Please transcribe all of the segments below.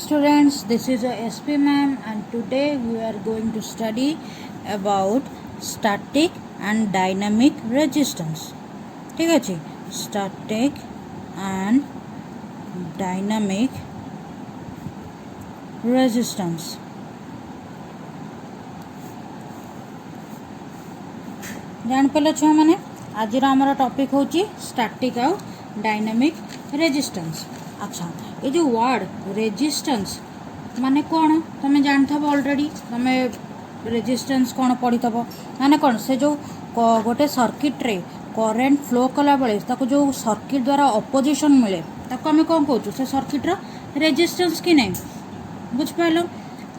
students, this is a SP ma'am and today we are going to study about static and dynamic resistance. ठीक है जी, static and dynamic resistance. जान पाल छुआ मैंने आज आमर topic होची स्टैटिक आउ डायनामिक रेजिस्टेंस. अच्छा, ये जो वर्ड रेजिस्टेंस माने कौन तुम जानथब ऑलरेडी, तुम रेजिस्टेंस कौन पढ़ीथब माने कौन से जो गोटे सर्किट रे करेंट फ्लो कला बेले ताको जो सर्किट द्वारा अपोजिशन मिले ताको आम कौन कहूँ से सर्किट रो रेजिस्टेंस कि नहीं बुझिपाल.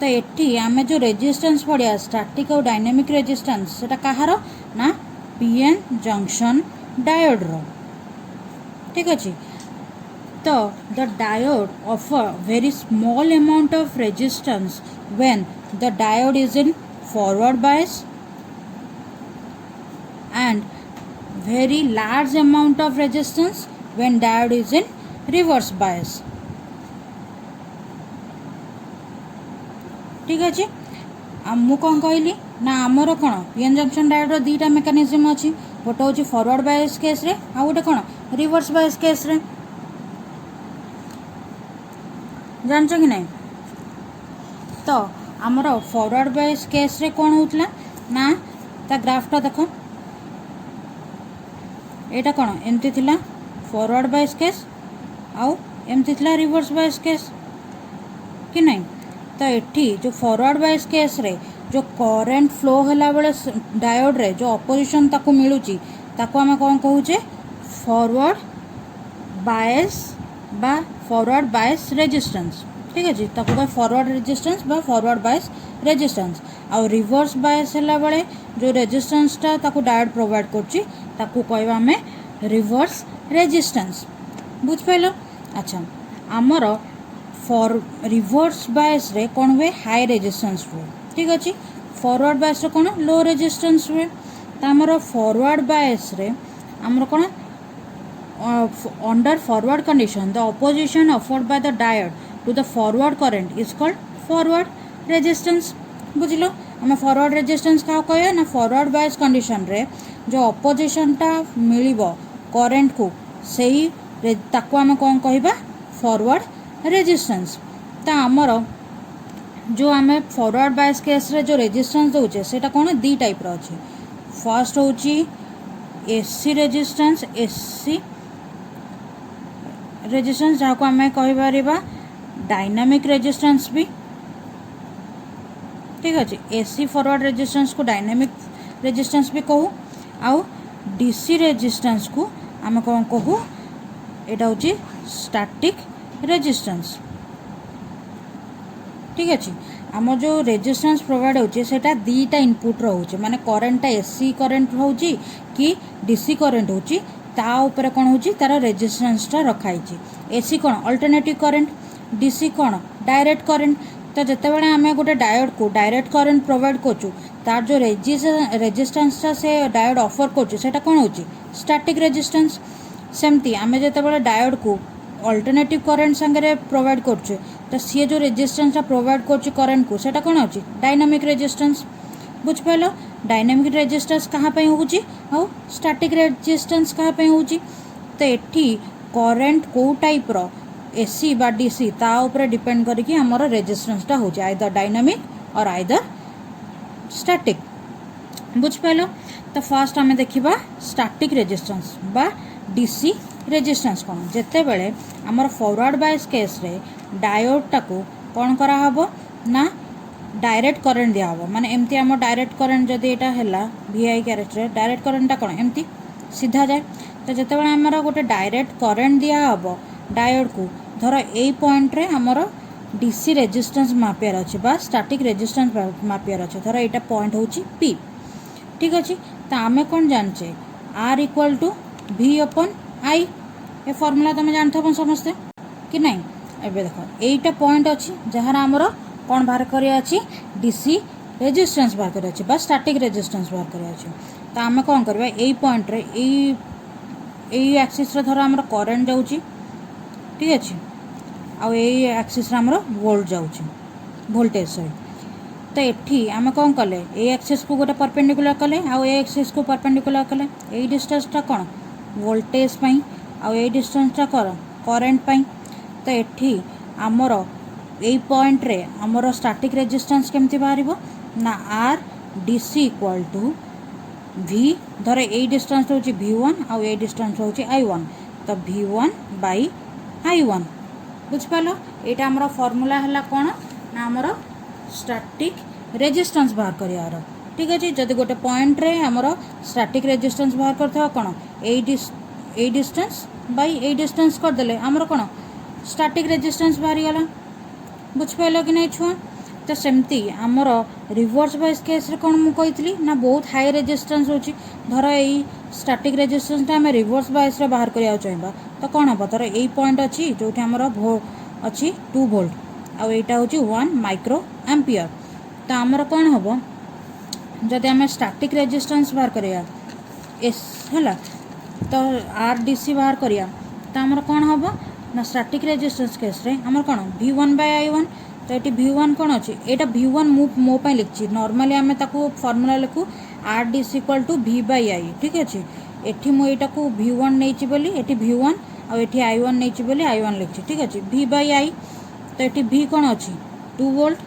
तो ये आम जो रेजिस्टेंस पढ़िया स्टैटिक और डायनामिक रेजिस्टेंस सेटा कहार ना पीएन जंक्शन डायोड रो. ठीक अच्छे. तो the diode offer very small amount of resistance when the diode is in forward bias and very large amount of resistance when diode is in reverse bias. ठीक अच्छे. मु कौन कहली ना आमर कौन पीएन जंक्शन डायोड दीटा मेकानिज्म अच्छी, गोटे हूँ फॉरवर्ड बायस केस रे आ गोटे कौन रिवर्स बायस केस रे. जानच कि नहीं. तो आमर फॉरवर्ड बायस केस रे कौन होतला ना ता ग्राफटा देखो, एटा कौन एमती थिला फॉरवर्ड बायस केस आउ एमती थिला रिवर्स बायस केस कि नहीं. तो एठी जो फॉरवर्ड बायस केस रे जो करेंट फ्लो होला बेले डायोड रे जो अपोजिशन ताको मिलुची ताको आम कौन कहूचे फॉरवर्ड बायस बा फॉरवर्ड बायस रेजिस्टेंस. ठीक है जी, ताको कह फॉरवर्ड रेजिस्टेंस बा फॉरवर्ड बायस रेजिस्टेंस. आ रिवर्स बायस होला बेले जो रेजिस्टेंस ता ताको डायोड प्रोवाइड करची ताको कहबा हमें रिवर्स रेजिस्टेंस. बुझ पाइलो. अच्छा, आमर फॉर रिवर्स बायस रे कौन हुए हाई रेजिस्टेंस हुए. ठीक अच्छे. फॉरवर्ड बायस रे कौन लो रेजिस्टेंस हुए. तो आमर फॉरवर्ड बायस रे आमर कौन under forward condition the opposition offered by the diode two the forward current is called forward resistance. बुझलो. आम फॉरवर्ड रेजिस्टेंस क्या कह ना फॉरवर्ड बायस कंडीशन रे जो ऑपोजिशन टा मिलिबो करंट को सही ताको आम कौन कहबा फॉरवर्ड रेजिस्टेंस. तो आमर जो आम फॉरवर्ड बायस केस रे जो रेजिस्टेंस दौचे सेटा कौन दी टाइप रो अच्छे. फर्स्ट होची एसी रेजिस्टेंस, एसी रेजिस्टेंस जहाँ को आम कहीपर डायनामिक रेजिस्टेंस भी. ठीक अच्छे. एसी फॉरवर्ड रेजिस्टेंस को डायनामिक रेजिस्टेंस भी कहू. आउ डीसी रेजिस्टेंस को आम कौन कहू एटा होची स्टैटिक रेजिस्टेंस. ठीक अच्छे. आम जो रेजिस्टेंस प्रोवाइड होचे सेटा दीटा इनपुट रोचे माने करेंटा एसी करेंट होची कि डीसी करेंट होची ता ऊपर कौन होची तार रेजिस्टेंसटा रखाई. एसी कौन अल्टरनेटिव करेंट, डीसी कौन डायरेक्ट करेंट. तो जितेबाला आम गोटे डायोड को डायरेक्ट करेंट प्रोवाइड करचु तार जो रेजिस्टेंसटा से डायोड ऑफर करचु सेटा कौन होची स्टैटिक रेजिस्टेंस. सेमती आम जितेबाला डायोड को अल्टरनेटिव करेंट संगे प्रोवाइड करछे तो सी जो रेजिस्टेंस प्रोवाइड करछे करेंट को सेटा कौन होची डायनामिक रेजिस्टेंस. बुझ पाइल. डायनामिक रेजिस्टेंस कहाँ पे होची और स्टैटिक रेजिस्टेंस कहाँ पे होची. तो एठी करेंट को टाइप रो एसी बा डीसी ता ऊपर डिपेंड करके हमर रेजिस्टेंसटा होची आइदर डायनामिक और आइदर स्टैटिक. बुझ पाइल. तो फर्स्ट आम देखा स्टैटिक रेजिस्टेंस बा डीसी रेजिस्टेंस कौन जिते बड़े आमर फॉरवर्ड बायस केस रे डायोडटा को कौन करा हबो ना डायरेक्ट करेंट दिया हबो. माने एमती आम डायरेक्ट करेंट जदि एटा हैला वीआई कैरेक्टर डायरेक्ट करेंटटा कौन एमती सीधा जाए. तो जिते बड़े आमर गोटे डायरेक्ट करेंट दिया हबो डायोड को धर ए पॉइंट रे आमर डीसी रेजिस्टेंस मापियार अच्छे बा स्टैटिक रेजिस्टेंस मापियार अच्छे. धर एटा पॉइंट होची पी. ठीक अच्छे. तो आम कौन जाने R equal to V upon I ए फॉर्मूला तुम जानथब समस्ते कि नहीं. एबे देखो एटा पॉइंट अच्छी जहाँ आमर कौन बाहर करिया अछि डीसी रेजिस्टेंस बाहर करिया अछि बा स्टैटिक रेजिस्टेंस बाहर करिया अछि. तो आम कौन करबा ए पॉइंट रे ए एक्सिस रे धर आमर करंट जाउची. ठीक अच्छे. आउ यही एक्सिस आमर वोल्ट जाऊँगी वोल्टेज सॉरी। तो ये आम कौन कले ए एक्सिस को गोटे परपेंडिकुलर कले आउ ए एक्सिस को परपेंडिकुलर कले यही डिस्टेंसटा कौन वोल्टेज पाई आउ यही डिस्टेंसटा कौन करेन्ट पाई। तो ये आमर यही पॉइंट रे आमर स्टैटिक रेजिस्टेंस केमती बाहर ना R D C equal to V धर यही डिस्टेंस हूँ V1 आउ यही डिस्टेंस हूँ I1 तो V1 बाई I1 बुझिपाल। यहाँ आमर फॉर्मूला है कौन ना आमर स्टैटिक रेजिस्टेंस बाहर कर ठीक अच्छे। जदि गोटे पॉइंट रे आमर स्टैटिक रेजिस्टेंस बाहर करथवा कौन यही डिस्टेंस बाई यही डिस्टेंस करदेले आमर कौन स्टैटिक रेजिस्टेंस बाहरी गला बुझिपाल कि नहीं छुआ। तो सेमती आमर रिवर्स बायस केस रे कौन मुझे ना बहुत हाई रेजिस्टेंस होची धर यही स्टैटिक रेजिस्टेंसटा आम रिवर्स बायस रे बाहर करिया चाहिए तो कौन हम धर यही पॉइंट अच्छी जो आमर अच्छी 2 वोल्ट आउ यहाँ हूँ 1 माइक्रो एम्पियर। तो आमर कौन हम जदि आम स्टैटिक रेजिस्टेंस बाहर करिया एस है तो आर डी सी बाहर करिया तो आमर कौन हम ना स्टैटिक रेजिस्टेंस केस रे आमर कौन V1 बाय I1 तो ये V1 कौन अच्छी यहाँ V1 मोपाई लिखी नॉर्मली आम ताको फॉर्मूला लिखू R D C equal to V by I ठीक अच्छे। एठी मुझे V1 नहीं बोली ये V1 और ये I1 नहीं बोली I1 लिखी ठीक अच्छे V बाई I। तो ये V कौन अच्छी 2 वोल्ट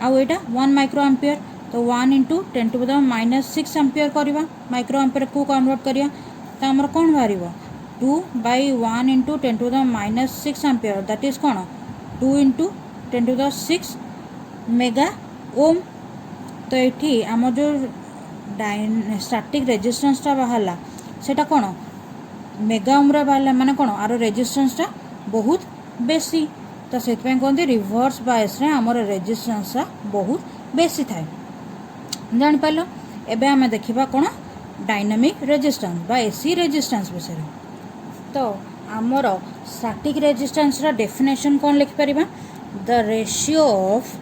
आउ यहाँ 1 माइक्रो एम्पियर तो 1 इंटू 10 टू द -6 एम्पियर करवा माइक्रो एम्पियर को कन्वर्ट करिया तो आमर कौन बाहर 2 by 1 into 10 to the -6 ampere that is कौन 2 into 10 to the 6 mega ohm. तो ये आम जो स्टैटिक रेजिस्टेंसटा बाहरला सेटा कौन मेगा ओम रे बाहरला माने कौन आर रेजिस्टेंसटा बहुत बेसी तो से कहते रिवर्स बायस रे आमर रेजिस्टेंसटा बहुत बेसी थाए जापार। एबे आम देखा कौन डायनामिक रेजिस्टेंस बा एसी रेजिस्टेंस विषय। तो आमर स्टैटिक रेजिस्टेंस रा डेफिनेशन कौन लिखिपर the ratio of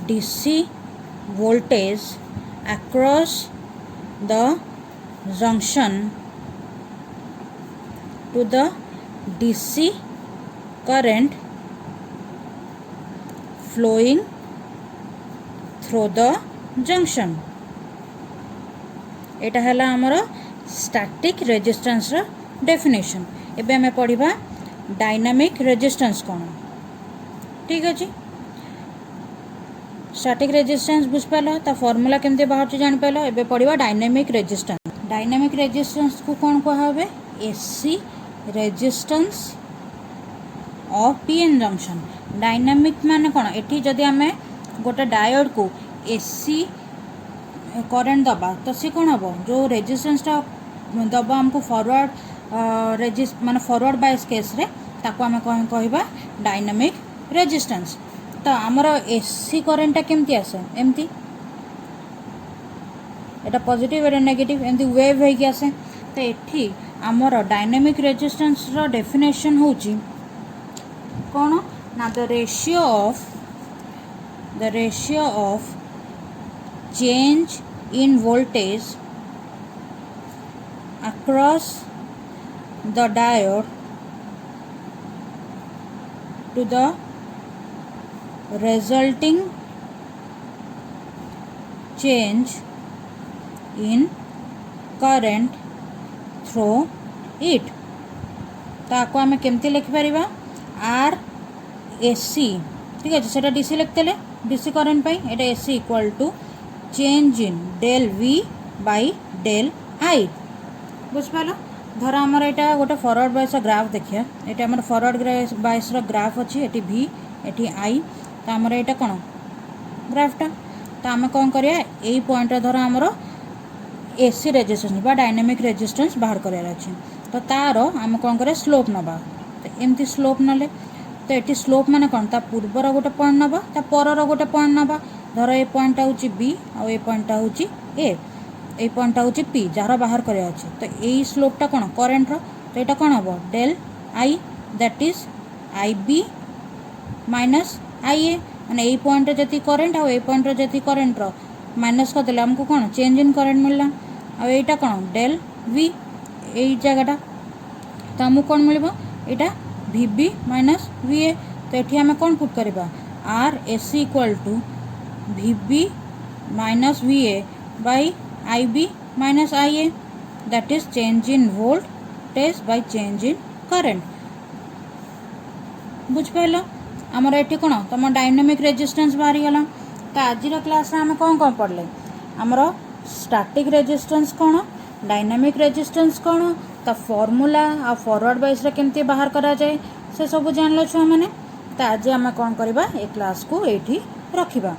DC voltage across the junction to the DC current flowing through the junction। एटा है आमर स्टैटिक रेजिस्टेंस रा डेफिनेशन। एबे हमें पढ़िबा डायनामिक रेजिस्टेंस कौन ठीक अच्छे। स्टैटिक रेजिस्टेंस बुझिपाल ता फॉर्मूला केमते बाहर जान पाल। एबे पढ़िबा डायनामिक रेजिस्टेंस। डायनामिक रेजिस्टेंस को कौन कहावे AC resistance of PN junction. Dynamic माने कौन एठी जदि आमे गोटे डायोड को एसी करेन्ट दबा तो सी कौन हम जो रेजिस्टेंसटा दबा आमको फॉरवर्ड माने फॉरवर्ड बायस केस रे ताको आमे कौन कहबा डायनामिक रेजिस्टेंस। तो आमर एसी करेन्टटा केमती आसे एमती एटा पॉजिटिव एटा नेगेटिव एमती वेव होइकी आसे। तो एठी आमर डायनामिक रेजिस्टेंस रो डेफिनेशन होची कौन ना the ratio of change in voltage across the diode to the resulting change in current through it। ताको आमे केमती लिखि परिबा आर एसी ठीक है सेटा डीसी लिखतेले डीसी करेन्ट पाई एटा AC equal to change in del V by del I बुझिपाल। धर आमर यहाँ गोटे फॉरवर्ड बायस ग्राफ देखिए ये आम फॉरवर्ड बायस ग्राफ अच्छी ये वी ये आई तो आमर यहाँ कौन ग्राफटा तो आम कौन करिया यही पॉइंट धर आमर एसी रेजिस्टेंस बा डायनामिक रेजिस्टेंस बाहर करार अच्छे तो तार आम कौन करिया स्लोप नवा तो एमती स्लोप नले तो ये स्लोप माने कौन ता पूर्वर गोटे पॉइंट नवा ता परर गोटे पॉइंट नवा धर ये पॉइंटा हूँ बी आ पॉइंटा हूँ ए ये पॉइंटा हूँ पी जार बाहर कराया अच्छे तो यही स्लोपटा कौन करेन्ट तो यहाँ कौन हम del I that is I B minus I A मैंने यही पॉइंट जी करेन्ट आ पॉइंट जी करेन्ट माइनस करदे आमको कौन चेंज इन करेन्ट मिलला आ यहाँ कौन डेल वी यही जगटा तो आमको कौन मिल यहाँ VB माइनस VA तो ये आम कौन पुट करवा R S equal to VB माइनस VA by IB minus IA that is change in voltage by change in current बुझिपाल आमर ये कौन तुम डायनामिक रेजिस्टेंस बाहरी गला तो आज क्लास आम कौन कौन पढ़ले आमर स्टैटिक रेजिस्टेंस कौन डायनामिक रेजिस्टेंस कौन ता फॉर्मूला आ फॉरवर्ड बाइस केमती बाहर करा जाए से सब जान लो छुआ मैंने तो आज आम कौन करवा ए क्लास को ये रखा।